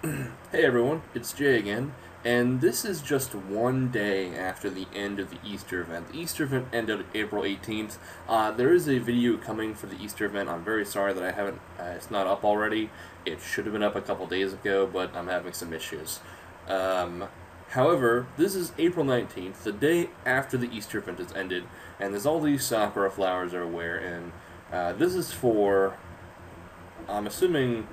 Hey everyone, it's Jay again, and this is just one day after the end of the Easter event. The Easter event ended April 18th. There is a video coming for the Easter event. I'm very sorry that I haven't, it's not up already. It should have been up a couple days ago, but I'm having some issues. Um, However, this is April 19th, the day after the Easter event has ended, and there's all these sakura flowers everywhere, and this is for, I'm assuming,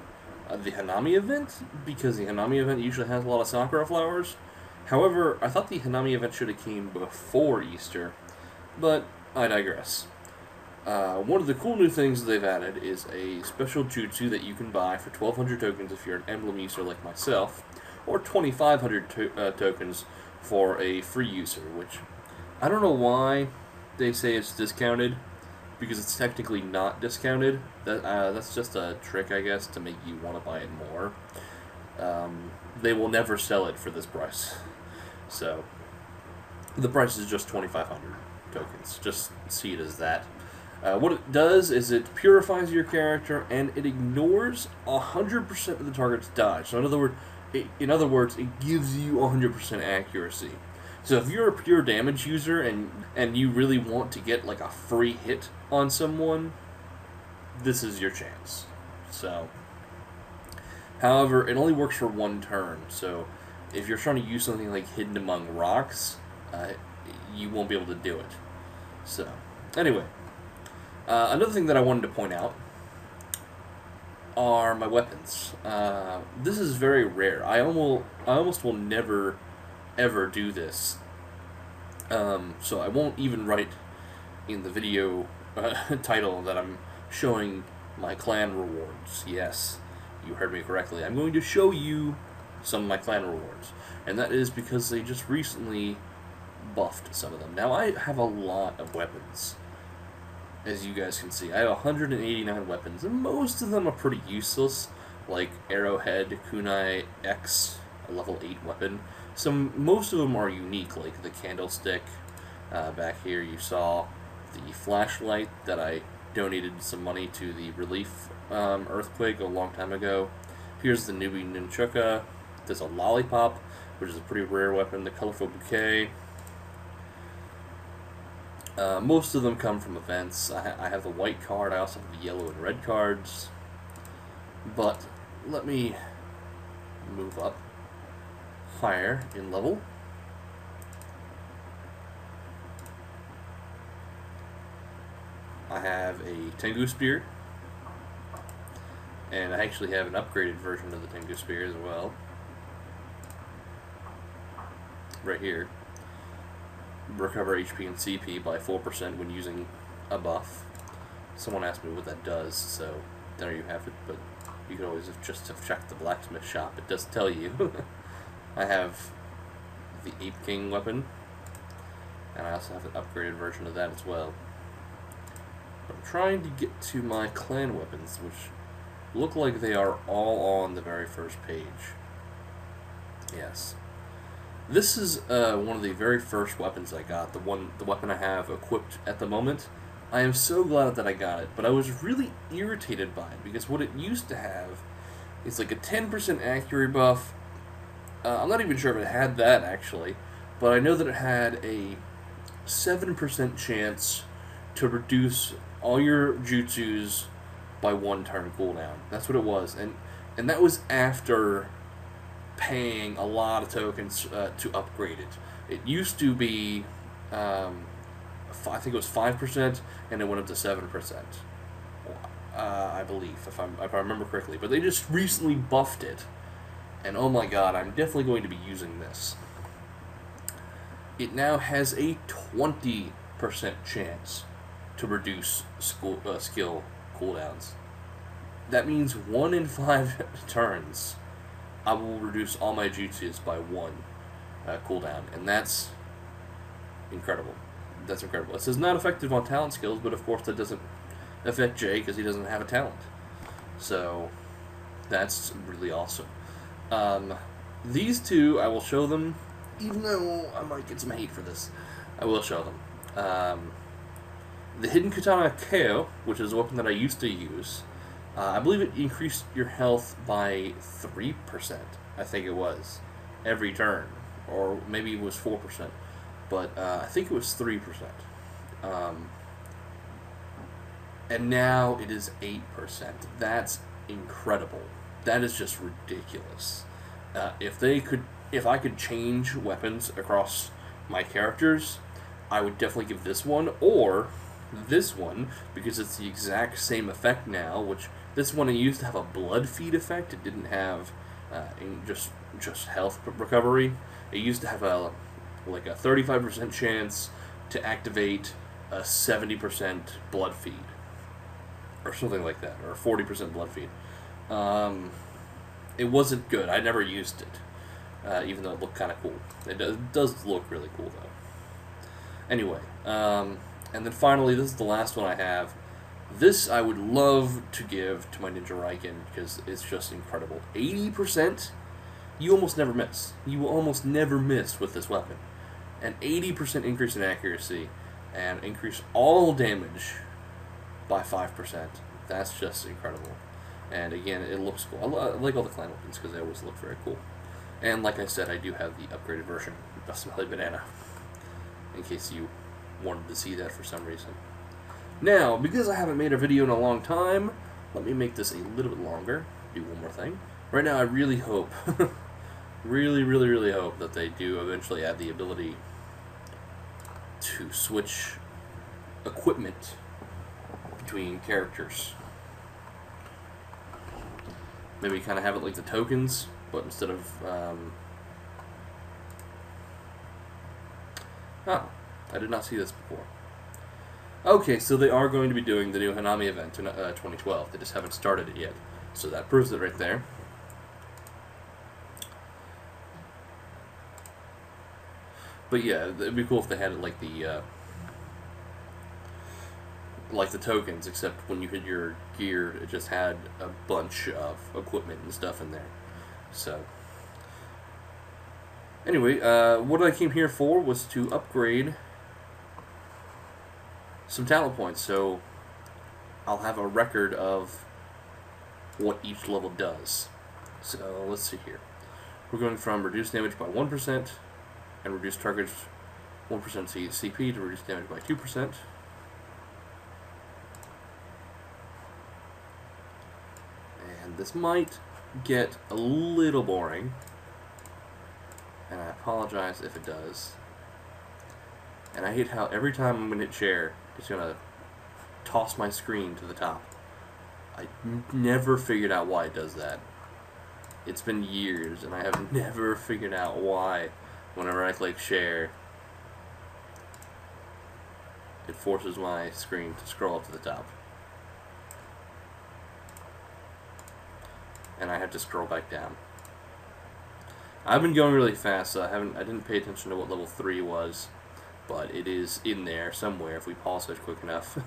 the Hanami event, because the Hanami event usually has a lot of sakura flowers. However, I thought the Hanami event should have came before Easter, but I digress. One of the cool new things they've added is a special jutsu that you can buy for 1,200 tokens if you're an emblem user like myself, or 2,500 tokens for a free user, which I don't know why they say it's discounted, because it's technically not discounted. That's just a trick, I guess, to make you want to buy it more. They will never sell it for this price. So, the price is just 2,500 tokens. Just see it as that. What it does is it purifies your character and it ignores 100% of the target's dodge. So in other words, it gives you 100% accuracy. So if you're a pure damage user and you really want to get like a free hit on someone, this is your chance. So, however, it only works for one turn. So if you're trying to use something like hidden among rocks, you won't be able to do it. So, anyway, another thing that I wanted to point out are my weapons. This is very rare. I almost will never ever do this. So I won't even write in the video title that I'm showing my clan rewards. Yes, you heard me correctly. I'm going to show you some of my clan rewards. And that is because they just recently buffed some of them. Now I have a lot of weapons. As you guys can see, I have 189 weapons, and most of them are pretty useless, like Arrowhead, Kunai X, a level 8 weapon. Most of them are unique, like the candlestick. Back here you saw the flashlight that I donated some money to the relief earthquake a long time ago. Here's the newbie nunchuka. There's a lollipop, which is a pretty rare weapon. The colorful bouquet. Most of them come from events. I have the white card. I also have the yellow and red cards. But let me move up higher in level. I have a Tengu Spear, and I actually have an upgraded version of the Tengu Spear as well. Right here. Recover HP and CP by 4% when using a buff. Someone asked me what that does, so there you have it, but you could always just have checked the blacksmith shop. It does tell you. I have the Ape King weapon, and I also have an upgraded version of that as well. I'm trying to get to my clan weapons, which look like they are all on the very first page. Yes. This is one of the very first weapons I got, the weapon I have equipped at the moment. I am so glad that I got it, but I was really irritated by it, because what it used to have is like a 10% accuracy buff. I'm not even sure if it had that, actually, but I know that it had a 7% chance to reduce all your jutsus by 1 turn cooldown. That's what it was, and that was after paying a lot of tokens to upgrade it. It used to be, I think it was 5%, and it went up to 7%. I believe, if I remember correctly. But they just recently buffed it, and oh my god, I'm definitely going to be using this. It now has a 20% chance to reduce skill cooldowns. That means 1 in 5 turns I will reduce all my jutsus by 1 cooldown, and that's incredible. That's incredible. It says not effective on talent skills, but of course that doesn't affect Jay because he doesn't have a talent. So that's really awesome. These two, I will show them, even though I might get some hate for this. I will show them. The Hidden Katana KO, which is a weapon that I used to use, I believe it increased your health by 3%, I think it was, every turn. Or maybe it was 4%. But I think it was 3%. Um, and now it is 8%. That's incredible. That is just ridiculous. If I could change weapons across my characters, I would definitely give this one or this one because it's the exact same effect now. Which this one it used to have a blood feed effect. It didn't have just health recovery. It used to have a 35% chance to activate a 70% blood feed or something like that, or 40% blood feed. Um, it wasn't good. I never used it, even though it looked kind of cool. It does look really cool though. Anyway, and then finally, this is the last one I have. This I would love to give to my Ninja Raiken because it's just incredible. 80%, you almost never miss. You will almost never miss with this weapon. An 80% increase in accuracy and increase all damage by 5%. That's just incredible. And again, it looks cool. I like all the clan weapons because they always look very cool. And like I said, I do have the upgraded version of Smelly Banana, in case you wanted to see that for some reason. Now, because I haven't made a video in a long time, let me make this a little bit longer. Do one more thing. Right now, I really hope, really hope that they do eventually add the ability to switch equipment between characters. Maybe kind of have it like the tokens, but instead of oh, I did not see this before. Okay, so they are going to be doing the new Hanami event in 2012. They just haven't started it yet, so that proves it right there. But yeah, it'd be cool if they had it like the tokens, except when you hit your gear, it just had a bunch of equipment and stuff in there. So, anyway, what I came here for was to upgrade some talent points, so I'll have a record of what each level does. So, let's see here. We're going from reduced damage by 1% and reduce target 1% CP to reduce damage by 2%. And this might get a little boring, and I apologize if it does. And I hate how every time I'm going to hit share, it's going to toss my screen to the top. I never figured out why it does that. It's been years, and I have never figured out why, whenever I click share, it forces my screen to scroll up to the top. And I have to scroll back down. I've been going really fast, so I didn't pay attention to what level 3 was, but it is in there somewhere if we pause it quick enough.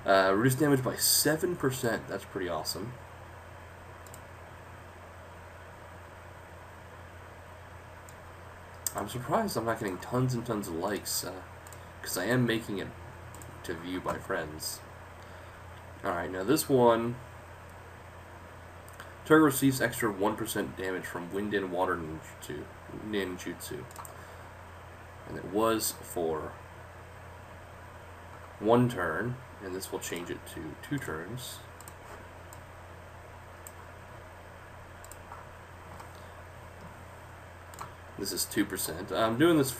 Reduce damage by 7%. That's pretty awesome. I'm surprised I'm not getting tons and tons of likes, because I am making it to view by friends. Alright, now this one, target receives extra 1% damage from wind and water ninjutsu. And it was for 1 turn, and this will change it to 2 turns. This is 2%. I'm doing this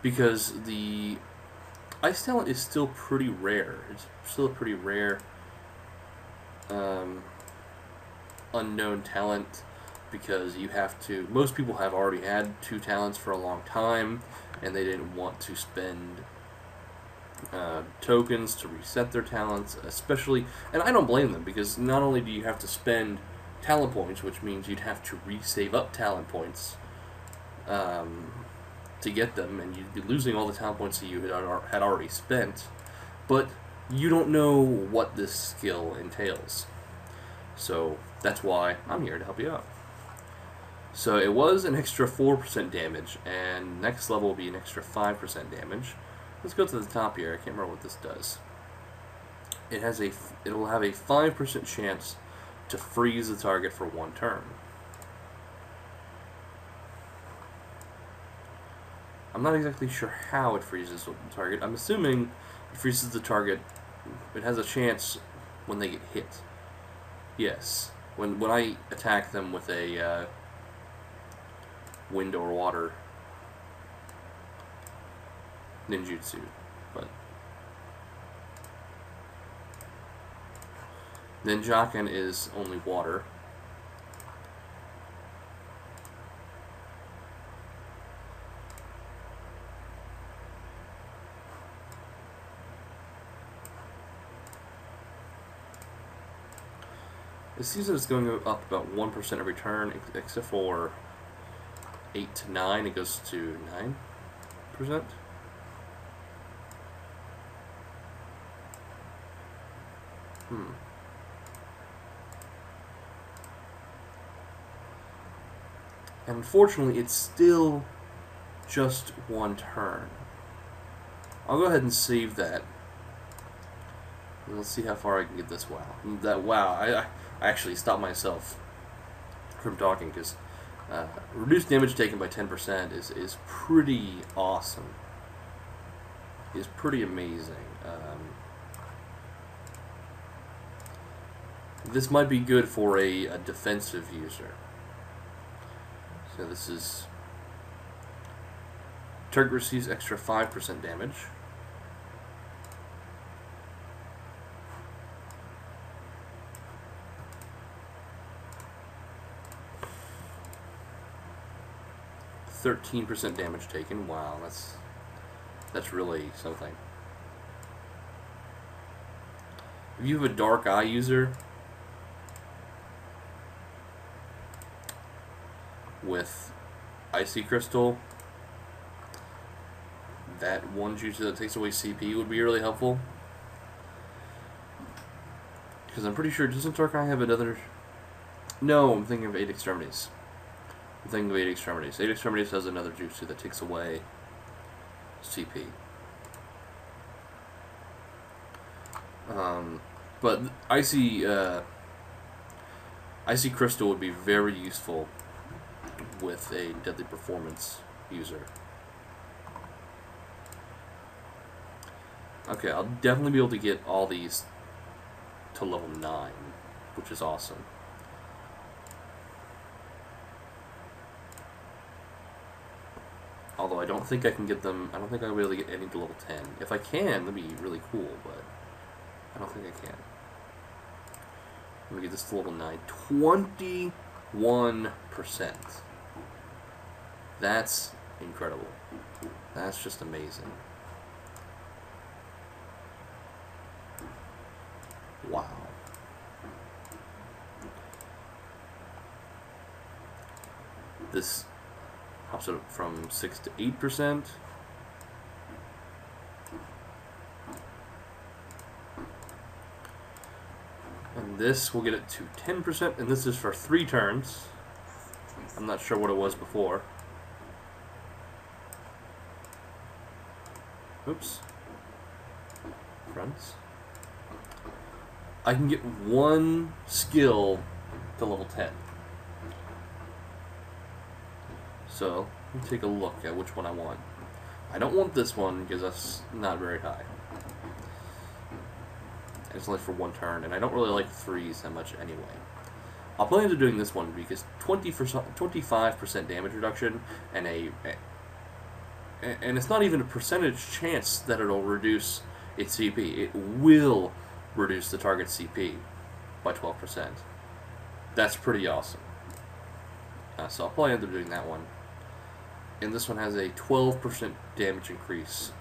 because the ice talent is still pretty rare. It's still a pretty rare unknown talent, because you have to, most people have already had 2 talents for a long time, and they didn't want to spend tokens to reset their talents, especially, and I don't blame them, because not only do you have to spend talent points, which means you'd have to resave up talent points to get them, and you'd be losing all the talent points that you had already spent, but you don't know what this skill entails. So that's why I'm here to help you out. So it was an extra 4% damage, and next level will be an extra 5% damage. Let's go to the top here. I can't remember what this does. it'll have a 5% chance to freeze the target for 1 turn. I'm not exactly sure how it freezes the target. I'm assuming it freezes the target. It has a chance when they get hit. Yes. When I attack them with a wind or water ninjutsu. But Ninjaken is only water. It seems that it's going up about 1% every turn, except for 8 to 9, it goes to 9%. And unfortunately, it's still just 1 turn. I'll go ahead and save that. And let's see how far I can get this wow. I actually stopped myself from talking because reduced damage taken by 10% is pretty awesome. Is pretty amazing. This might be good for a defensive user. So this is target receives extra 5% damage. %13 damage taken. Wow, that's really something. If you have a dark eye user with Icy Crystal, that one jutsu that takes away CP would be really helpful. Because I'm pretty sure, doesn't Dark Eye have another... No, I'm thinking of 8 Extremities. I'm thinking of 8 Extremities. 8 Extremities has another jutsu that takes away CP. But Icy Crystal would be very useful with a Deadly Performance user. Okay, I'll definitely be able to get all these to level 9, which is awesome. Although I don't think I can get them, I don't think I'll be able to get any to level 10. If I can, that'd be really cool, but I don't think I can. Let me get this to level 9. 21%. That's incredible. That's just amazing. Wow. This pops it up from 6 to 8%. And this will get it to 10%, and this is for 3 turns. I'm not sure what it was before. Oops. Friends. I can get 1 skill to level 10. So, let me take a look at which one I want. I don't want this one because that's not very high. It's only for 1 turn, and I don't really like 3s that much anyway. I'll plan to doing this one because 25% damage reduction and and it's not even a percentage chance that it'll reduce its CP. It will reduce the target CP by 12%. That's pretty awesome. So I'll probably end up doing that one. And this one has a 12% damage increase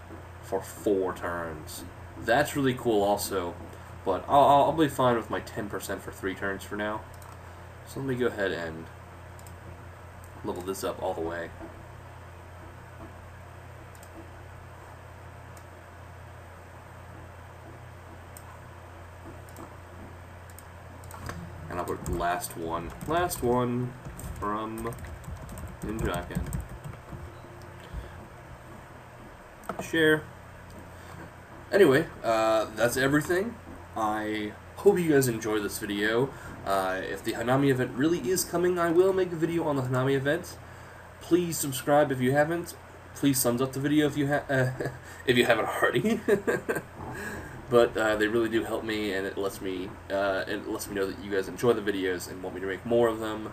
for 4 turns. That's really cool also, but I'll be fine with my 10% for 3 turns for now. So let me go ahead and level this up all the way. And I'll put the last one from Ninjaken. Share. Anyway, that's everything. I hope you guys enjoy this video. If the Hanami event really is coming, I will make a video on the Hanami event. Please subscribe if you haven't. Please thumbs up the video if you if you haven't already. But they really do help me, and it lets me know that you guys enjoy the videos and want me to make more of them.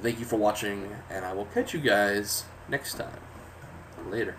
Thank you for watching, and I will catch you guys next time. Later.